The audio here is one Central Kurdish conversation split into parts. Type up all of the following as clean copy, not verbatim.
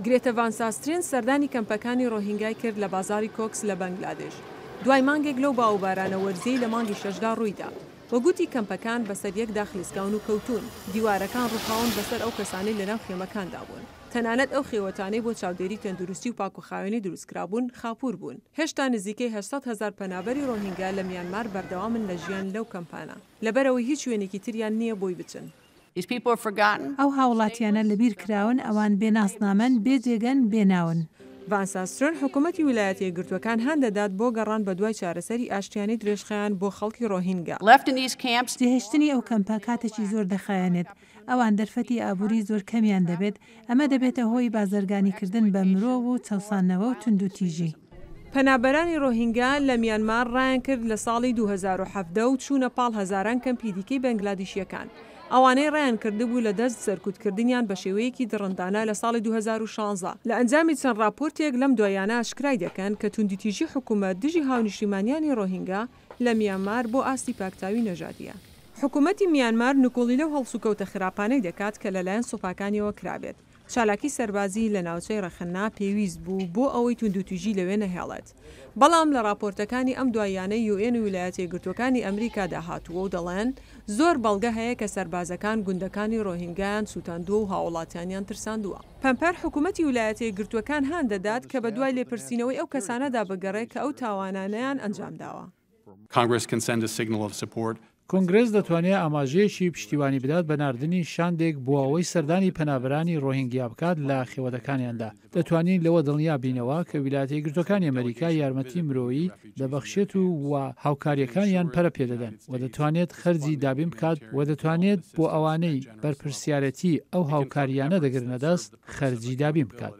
گرێتە ڤانساسترێن سەردانی کەمپەکانی ڕۆهینگای کرد لە بازاری کۆکس لە بەنگلادێش. دوای مانگێک لەو باوبارانە وەرزەی لە مانگی 6دا ڕوویدا. وەگوتی کەمپەکان بەسەر یەکدا خلیسکاون و کەوتون، دیوارەکان ڕووخاون بەسەر ئەو کەسانەی لەناو خێمەکاندا بوون. تەنانەت ئەو خێوەتانەی بۆ چاودێری تەندروستی و پاکوخاوێنی دروستکرابوون خاپوور بوون. هێشتا نزیکەی 800,000 پەنابەری ڕۆهینگا لە میانمار بەردەوامن لە ژیان لەو کەمپانە، لەبەرەوەی هیچ وێنێکی تریان نییە بۆی بچن. ئەو هاوڵاتیانە لەبیر کراون، ئەوان بێناسنامەن، بێجێگەن، بێناون. ڤانساسترۆن حکوومەتی ویلایەتە یەکگرتووەکان هەندەدات بۆ گەڕان بە دوای چارەسەری ئاشتیانی درێژخایان بۆ خەڵکی ڕۆهینگا. جێهێشتنی ئەو کەمپە کاتێکی زۆر دەخایەنێت. ئەوان دەرفەتی ئابووری زۆر کەمیان دەبێت، ئەمە دەبێتە هۆی بازرگانیکردن بە مرۆڤ و چەوسانەوە و توندوتیژی. پەنابەرانی ڕۆهینگا لە میانمار ڕایان کرد لە ساڵی 2017 و چوونە پاڵ هەزاران کەمپی دیکەی بەنگلادیشیەکان. ئەوانەی ڕایان کردبوو لە دەست سەرکوتکردنیان بە شێوەیەکی دڕندانە لە ساڵی 2016 لە ئەنجامی چەند راپۆرتێک لەم دوایانە ئاشکرای دەکەن کە توندوتیژی حکوومەت دژی هاونیشتیمانیانی ڕۆهینگا لە میانمار بۆ ئاستی پاکتاوی نەژادیە. حکوومەتی میانمار نکۆڵی لەو هەڵسوکەوتە خراپانەی دەکات کە لەلایەن سوپاکانیەوە کرابێت. چالاکی سەربازی لە ناوچەی ڕەخنا پێویست بوو بۆ ئەوەی توندوتیژی لەوێ نەهێڵێت. بەڵام لە راپۆرتەکانی ئەم دوایانەی UN و ویلایەتە یەکگرتووەکانی ئەمریکا داهاتووە و دەڵێن زۆر بەڵگە هەیە کە سەربازەکان گوندەکانی ڕۆهینگایان سوتاندووە و هاوڵاتیانیان ترساندووە. پەمپەر حکوومەتی ویلایەتە یەکگرتووەکان هان دەدات کە بە دوای لێپرسینەوەی ئەو کەسانەدا بگەڕێت کە ئەو تاوانانەیان ئەنجام داوە. کۆنگرس دەتوانێت ئاماژەیەکی پشتیوانی بدات بە ناردنی شاندێک بۆ ئەوەی سەردانی پەنابەرانی ڕۆهینگیا بکات لە خێوەتەکانیاندا. دەتوانین لەوە دڵنیا بینەوە کە ویلایەتە یەکگرتووەکانی ئەمریکا یارمەتی مرۆیی دەبەخشێت و هاوکاریەکانیان پەرە پێدەدەن و دەتوانێت خەرجی دابین بکات و دەتوانێت بۆ ئەوانەی بەرپرسیارەتی ئەو هاوکاریانە دەگرنە دەست خەرجی دابین بکات.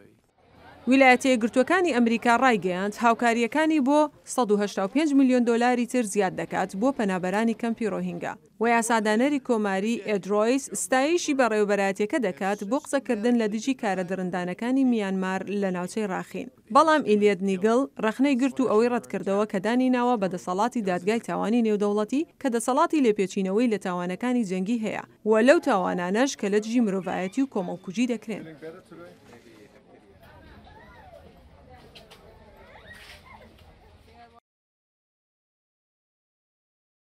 ویلایەتە یەکگرتووەکانی ئەمریکا ڕایگەیاند هاوکاریەکانی بۆ 185 میلیۆن دلاری تر زیاد دەکات بۆ پەنابەرانی کەمپی ڕۆهینگا. و یاسادانەری کۆماری ئێدرۆیس ستایشی بەڕێوەبەراتیەکە دەکات بۆ قسەکردن لە دژی کارە دڕندانەکانی میانمار لە ناوچەی ڕاخین. بەڵام ئیلیەد نیگڵ ڕەخنەی گرت و ئەوەی ڕەتکردەوە کە دانیناوە بە دەسەڵاتی دادگای تاوانی نێودەوڵەتی کە دەسەڵاتی لێپێچینەوەی لە تاوانەکانی جەنگی هەیە و لەو تاوانانەش کە لە دژی مرۆڤایەتی و کۆمەڵکوژی دەکرێن.